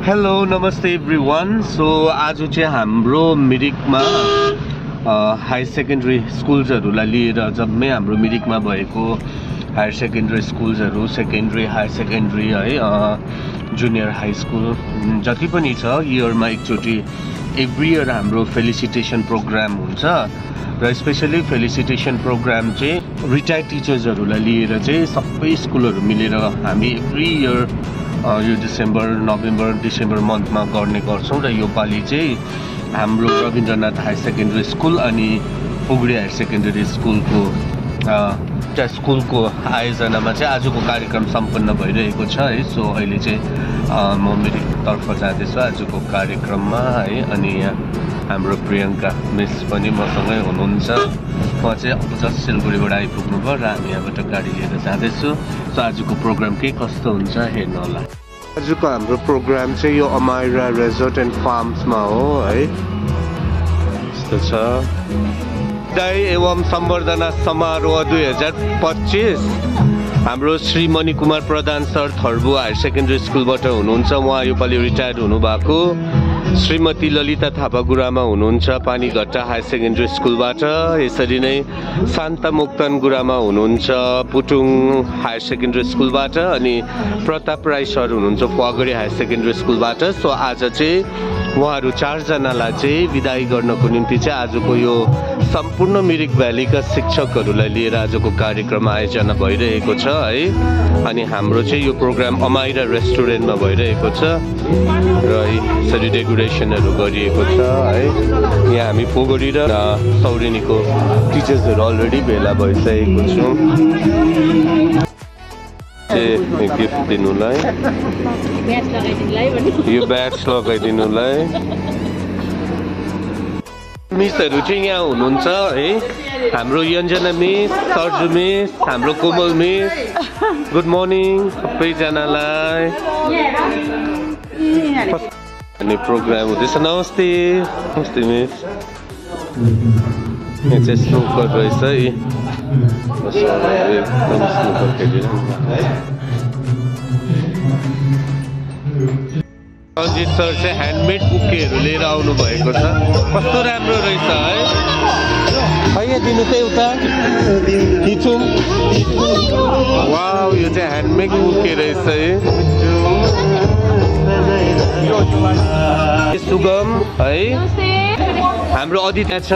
Hello नमस्ते everyone. So आज चाहिँ हाम्रो मिरिकमा हायर सेकेन्डरी स्कुल्सहरूलाई लिएर जम्मै हाम्रो मिरिकमा भएको हायर सेकेन्डरी स्कुल्सहरू सेकेन्डरी हायर सेकेन्डरी है जुनियर हाई स्कुल जति पनि छ इयरमा एकचोटि एभ्री इयर हाम्रो फेलिसिटेसन प्रोग्राम हुन्छ र स्पेसली फेलिसिटेसन प्रोग्राम चाहिँ रिटायर्ड टिचर्सहरूलाई लिएर चाहिँ सबै स्कुलहरू मिलेर हामी एभ्री इयर यो नभेम्बर डिसेम्बर मन्थमा गर्ने गर्छौँ र यो पालि चाहिँ हाम्रो रविन्द्रनाथ हायर सेकेन्डरी स्कुल अनि पुगडी हायर सेकेन्डरी स्कुलको आयोजनामा चाहिँ आजको कार्यक्रम सम्पन्न भइरहेको छ है। सो अहिले चाहिँ म मिरिकतर्फ जाँदैछु आजको कार्यक्रममा है। अनि यहाँ हाम्रो प्रियङ्का मिस पनि मसँगै हुनुहुन्छ। उहाँ चाहिँ जस्ट सिलगढीबाट आइपुग्नु भयो र हामी यहाँबाट गाडी लिएर जाँदैछु। सो आजको प्रोग्राम के कस्तो हुन्छ हेर्नु होला। आजको हाम्रो प्रोग्राम चाहिँ यो अमाइरा रेजोर्ट एन्ड फार्म्समा हो है। यस्तो छ विदाई एवं सम्बर्धना समारोह 2025। हाम्रो श्री मणिकुमार प्रधान सर थर्बु हायर सेकेन्डरी स्कुलबाट हुनुहुन्छ। उहाँ योपालि रिटायर्ड हुनुभएको। श्रीमती ललिता थापा गुरामा हुनुहुन्छ पानीघट्टा हायर सेकेन्डरी स्कुलबाट। यसरी नै शान्ता मोक्तान गुरामा हुनुहुन्छ पुटुङ हायर सेकेन्डरी स्कुलबाट। अनि प्रताप राई सर हुनुहुन्छ फुवागढी हायर सेकेन्डरी स्कुलबाट। सो आज चाहिँ उहाँहरू चारजनालाई चाहिँ विदाई गर्नको निम्ति चाहिँ आजको यो सम्पूर्ण मिरिक भ्यालीका शिक्षकहरूलाई लिएर आजको कार्यक्रम आयोजना भइरहेको छ है। अनि हाम्रो चाहिँ यो प्रोग्राम अमाइरा रेस्टुरेन्टमा भइरहेको छ र यसरी डेकोरेसनहरू गरिएको छ है। यहाँ हामी पोगडी र सौरेनीको टिचर्सहरू अलरेडी भेला भइसकेको छौँ गिफ्ट दिनुलाई, यो ब्याच लगाइदिनुलाई। मिसहरू चाहिँ यहाँ हुनुहुन्छ है। हाम्रो यञ्जना मिस, सर्जु मिस, हाम्रो कोमल मिस, गुड मर्निङ सबैजनालाई। अनि प्रोग्राम हुँदैछ। नमस्ते नमस्ते मिस। यहाँ चाहिँ स्नुकर रहेछ है। एकदम स्नुकर खेलिरहनु। रञ्जित सर चाहिँ ह्यान्डमेड बुकेहरू लिएर आउनु भएको छ। कस्तो राम्रो रहेछ है। यहाँ दिनु चाहिँ उता खिचौँ। वाउ यो चाहिँ ह्यान्डमेड बुके रहेछ है। सुगम है। हाम्रो अदित्य छ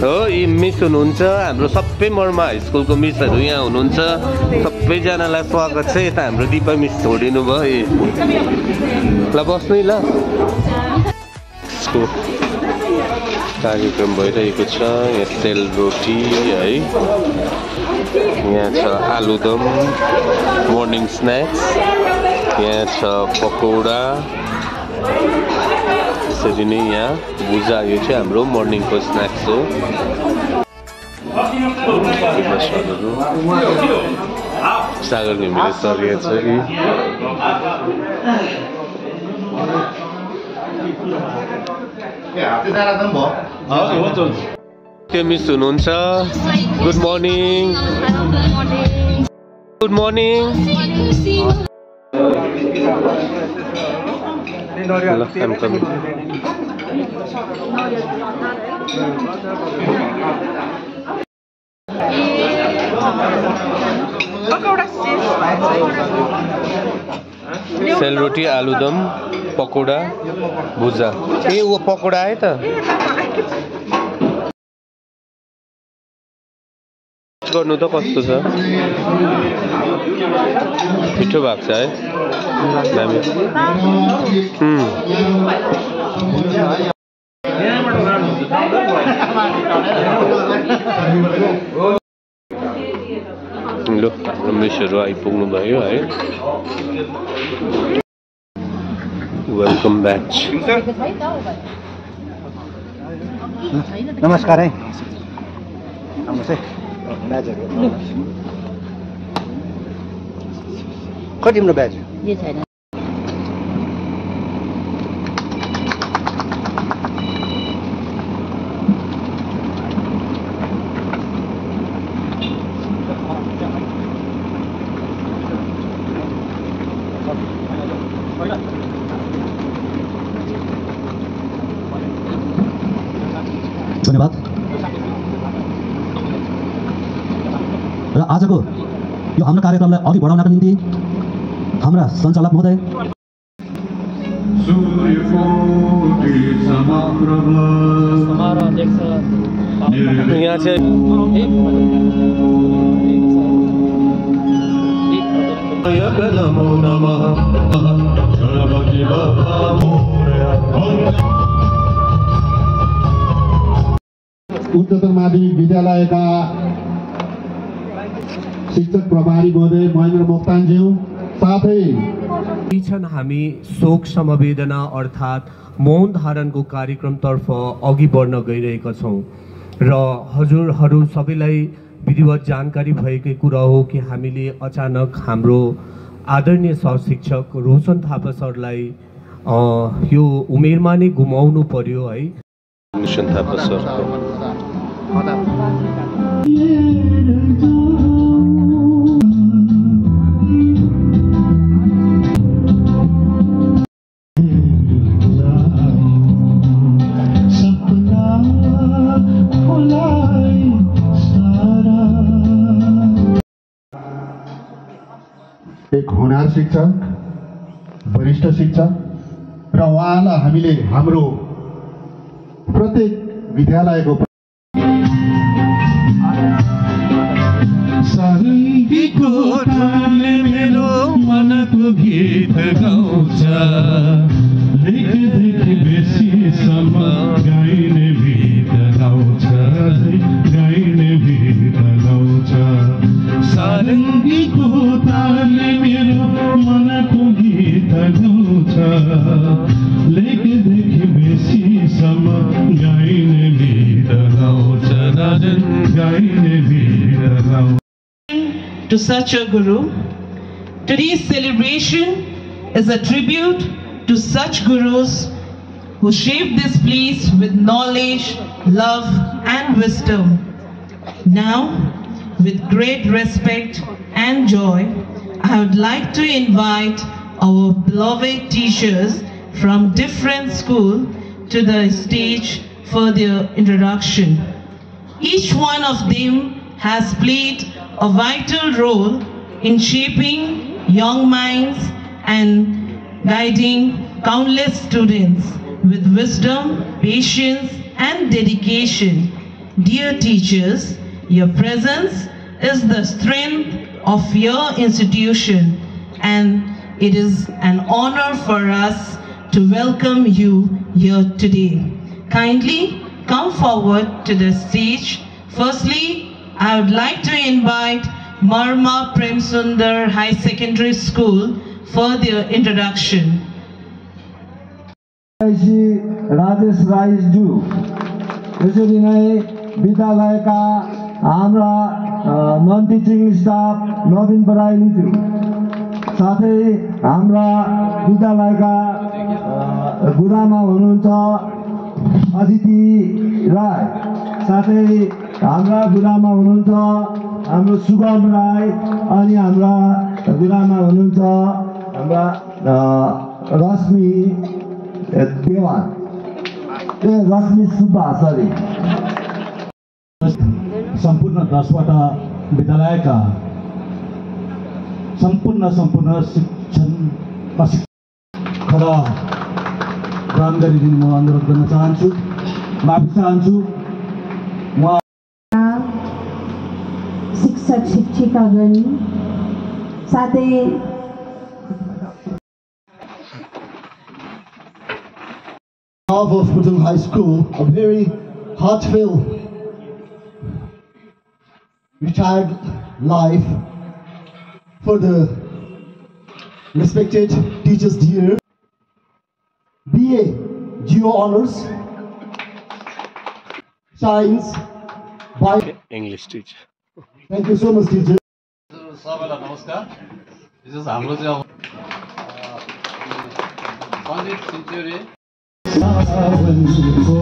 हो यी मिस हुनुहुन्छ। हाम्रो सबै मर्मा हाई स्कुलको मिसहरू यहाँ हुनुहुन्छ। सबैजनालाई स्वागत छ। यता हाम्रो दिपा मिस छोडिनु भयो। ल बस्नु ल। कार्यक्रम भइरहेको छ। यहाँ सेल रोटी है। यहाँ छ आलुदम मर्निङ स्न्याक्स। यहाँ छ पकौडा। यसरी नै यहाँ भुजा यो चाहिँ हाम्रो मर्निङको स्न्याक्स हो। सागर घिमिरे सर यहाँ छ त्यो मिस हुनुहुन्छ। Good morning good morning. I'm coming. Sel roti aloo dum pakora भुजा। ए वो पकौडा आयो त। गर्नु त कस्तो छ। मिठो भएको छ है। ल रमेशहरू आइपुग्नु भयो है। Welcome batch. नमस्कार है। आउनुहोस् है ब्याजहरू। कति तिम्रो ब्याज? यो छैन। धन्यवाद। र आजको यो हाम्रो कार्यक्रमलाई अघि बढाउनका निम्ति हाम्रा सञ्चालक महोदय यहाँ चाहिँ उच्चतर माध्यमिक विद्यालयका शिक्षक प्रभारी महोदय महेन्द्र मोक्तानज्यू साथै छन् हामी शोक समवेदना अर्थात् मौन धारणको कार्यक्रमतर्फ अघि बढ्न गइरहेका छौँ र हजुरहरू सबैलाई विधिवत जानकारी भएकै कुरा हो कि हामीले अचानक हाम्रो आदरणीय सहशिक्षक रोशन थापा सरलाई यो उमेरमा नै गुमाउनु पर्यो है। रोशन थापा सर एक होनार शिक्षक, वरिष्ठ शिक्षक र उहाँलाई हामीले हाम्रो प्रत्येक विद्यालयको सारङ्गीको तालले मेरो मनको गीत गाउँछ, लेखदेखि बेसीसम्म गाइने गीत गाउँछ, गाइने गीत गाउँछ। सारङ्गीको तालले मेरो मनको गीत गाउँछ, लेखदेखि बेसीसम्म गाइने गीत गाउँछ, गाइने गीत गाउँछ। To such a Guru, today's celebration is a tribute to such Gurus who shaped this place with knowledge, love and wisdom. Now, with great respect and joy, I would like to invite our beloved teachers from different schools to the stage for their introduction. Each one of them has played a vital role in shaping young minds and guiding countless students with wisdom, patience, and dedication. Dear teachers, your presence is the strength of your institution, and it is an honor for us to welcome you here today. Kindly come forward to the stage. Firstly, I would like to invite Marma Prem Sundar High Secondary School for their introduction. Rajesh राईज्यू, यसरी नै विद्यालयका हाम्रा non teaching staff नवीन बराइलीज्यू, साथै हाम्रा विद्यालयका गुरुआमा हुनुहुन्छ अदिति राई, साथै हाम्रा गुरुआमा हुनुहुन्छ हाम्रो सुगम राई, अनि हाम्रा गुरुआमा हुनुहुन्छ हाम्रा रश्मि देवान, रश्मि सुब्बा, सरी। सम्पूर्ण 10वटा विद्यालयका सम्पूर्ण शिक्षण खडा ग्रहण गरिदिनु म अनुरोध गर्न चाहन्छु, माफी चाहन्छु। शिक्षक शिक्षिकागण साथै of Pudong High School, a very heartfelt retired life for the respected teachers here. BA Geo Honors, Science by English teacher. Thank you so much, teacher. सबैलाई नमस्कार। विशेष हाम्रो चाहिँ अब सन्दीप सिन्चुरी जीवन को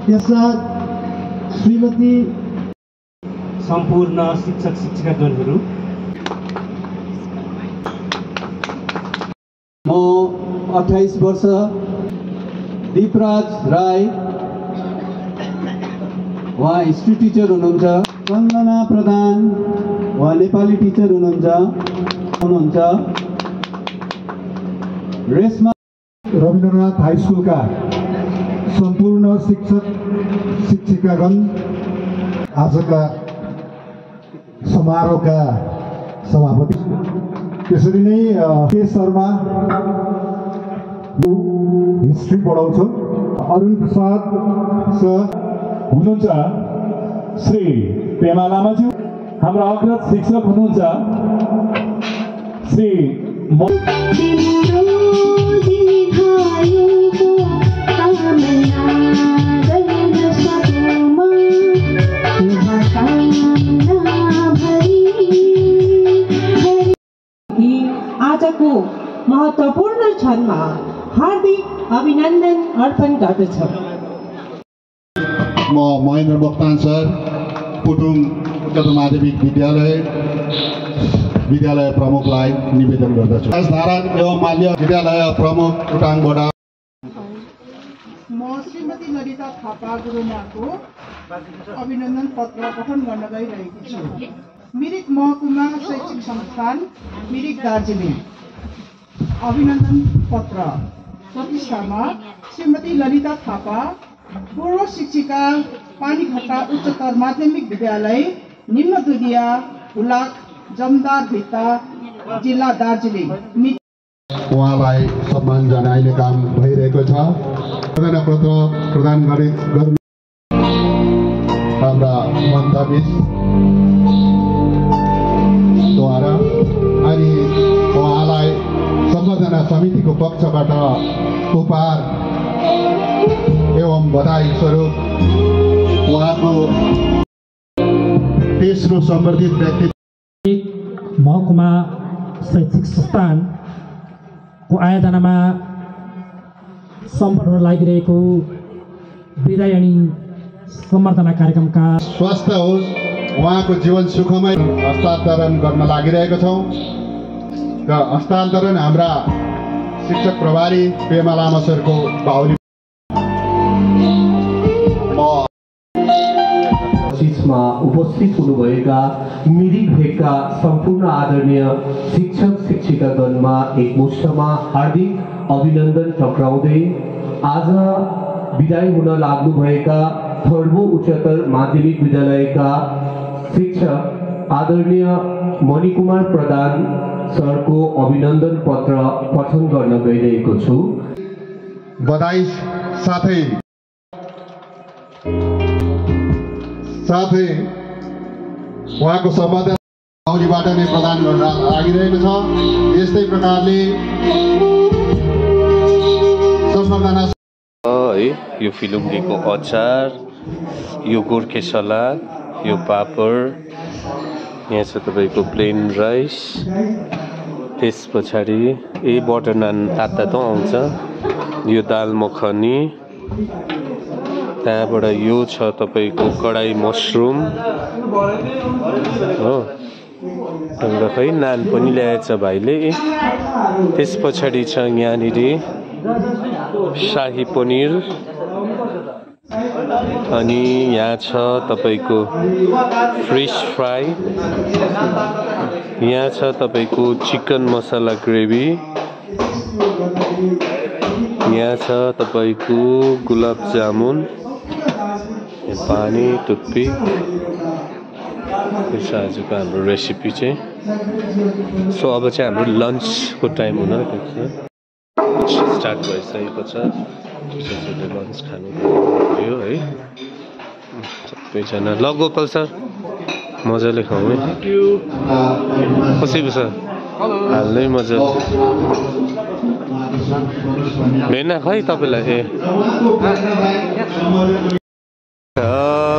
त्यससाथ श्रीमती सम्पूर्ण शिक्षक शिक्षिकागणहरू, म 28 वर्ष दीपराज राई, उहाँ हिस्ट्री टिचर हुनुहुन्छ। सङ्गना प्रधान, उहाँ नेपाली टिचर हुनुहुन्छ। रेशमा रविन्द्रनाथ हाई स्कुलका सम्पूर्ण शिक्षक शिक्षिकागण, आजका समारोहका सभापति, त्यसरी नै के शर्मा हिस्ट्री पढाउँछ, अरुण प्रसाद सर हुनुहुन्छ, श्री पेमा लामाज्यू हाम्रा अग्रज शिक्षक हुनुहुन्छ, श्री आजको महत्त्वपूर्ण क्षणमा हार्दिक अभिनन्दन अर्पण गर्दछु। म महेन्द्र मोक्तान सर, पुटुङ उच्चतर माध्यमिक विद्यालय प्रमुखलाई निवेदन गर्दछु। धारण एवं माल्य विद्यालय प्रमुख पुटाङबाट म श्रीमती ललिता थापा गुरुमाको अभिनन्दन पत्र पठन गर्न गइरहेकी छु। मिरिक महकुमा शैक्षिक संस्थान मिरिक दार्जिलिङ अभिनन्दन पत्र। प्रतिष्ठामा श्रीमती ललिता थापा, पूर्व शिक्षिका, पानीघट्टा उच्चतर माध्यमिक विद्यालय, निम्न दुधिया, हुलाक, जमदार भित्ता, जिल्ला दार्जिलिङ। उहाँलाई सम्मान जनाइने काम भइरहेको छ। प्रदान पत्र प्रदान गर्नु हाम्रा ममता मिसद्वारा, अनि उहाँलाई सम्बर्धना समितिको पक्षबाट उपहार एवं बधाई स्वरूप उहाँको तेस्रो सम्बर्धित व्यक्ति महकुमा शैक्षिक संस्थानको आयोजनामा सम्पन्न लागिरहेको विदाय अनि सम्बर्धना कार्यक्रमका स्वस्थ होस्, उहाँको जीवन सुखमय हस्तान्तरण गर्न लागिरहेको छौँ। र हस्तान्तरण हाम्रा शिक्षक प्रभारी पेमा लामा सरको बाहुली मा उपस्थित हुनुभएका मिरिक भेगका सम्पूर्ण आदरणीय शिक्षक शिक्षिकागणमा एकमुष्टमा हार्दिक अभिनन्दन टक्राउँदै आज विदाई हुन लाग्नुभएका थर्बो उच्चतर माध्यमिक विद्यालयका शिक्षक आदरणीय मणिकुमार प्रधान सरको अभिनन्दन पत्र पठन गर्न गइरहेको छु। बधाई साथै उहाँको सम्बन्ध बाहुलीबाट नै प्रदान गर्न लागिरहेको छ। यस्तै प्रकारले सम्बर्धना है, यो फिलुङ्गेको अचार, यो गोर्खे सलाद, यो पापड, यहाँ छ तपाईँको प्लेन राइस, त्यस पछाडि बटर नान तातो आउँछ, यो दाल मखनी, त्यहाँबाट यो छ तपाईँको कडाई मसरुम हो, अन्त खै नान पनि ल्याएछ भाइले। त्यस पछाडि छ यहाँनिर शाही पनिर, अनि यहाँ छ तपाईँको फिस फ्राई, यहाँ छ तपाईँको चिकन मसाला ग्रेभी, यहाँ छ तपाईँको गुलाब जामुन, पानी, टुथपिक। यो छ आजको हाम्रो रेसिपी चाहिँ। सो अब चाहिँ हाम्रो लन्चको टाइम हुन स्टार्ट भइसकेको छ। लन्च खानु भयो है सबैजना। ल गोपाल सर मजाले खाऊ है, कसैको छ हाल्नै मजा भेना खै तपाईँलाई।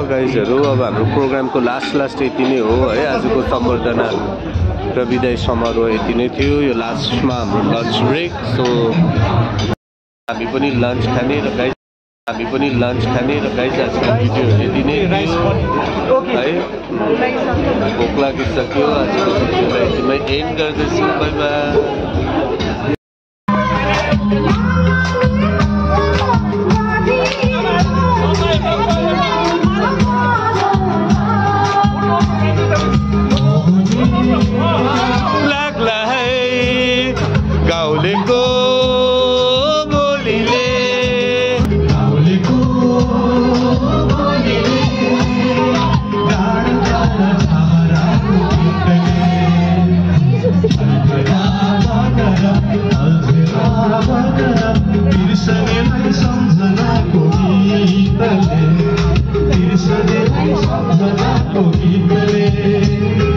गाइजहरू अब हाम्रो प्रोग्रामको लास्ट यति नै हो है। आजको सम्बर्धना र विदाई समारोह यति नै थियो। यो लास्टमा हाम्रो लन्च ब्रेक, सो हामी पनि लन्च खाने र गाइज हामी पनि लन्च खाने र गाइस आजको भिडियो यति नै है भोक लागिसक्यो आजको भिडियोलाई यतिमै एन्ड गर्दैछु बाइ बाइ लाग्ला है गाउँलेको बोलीले सम्झनाको गीतले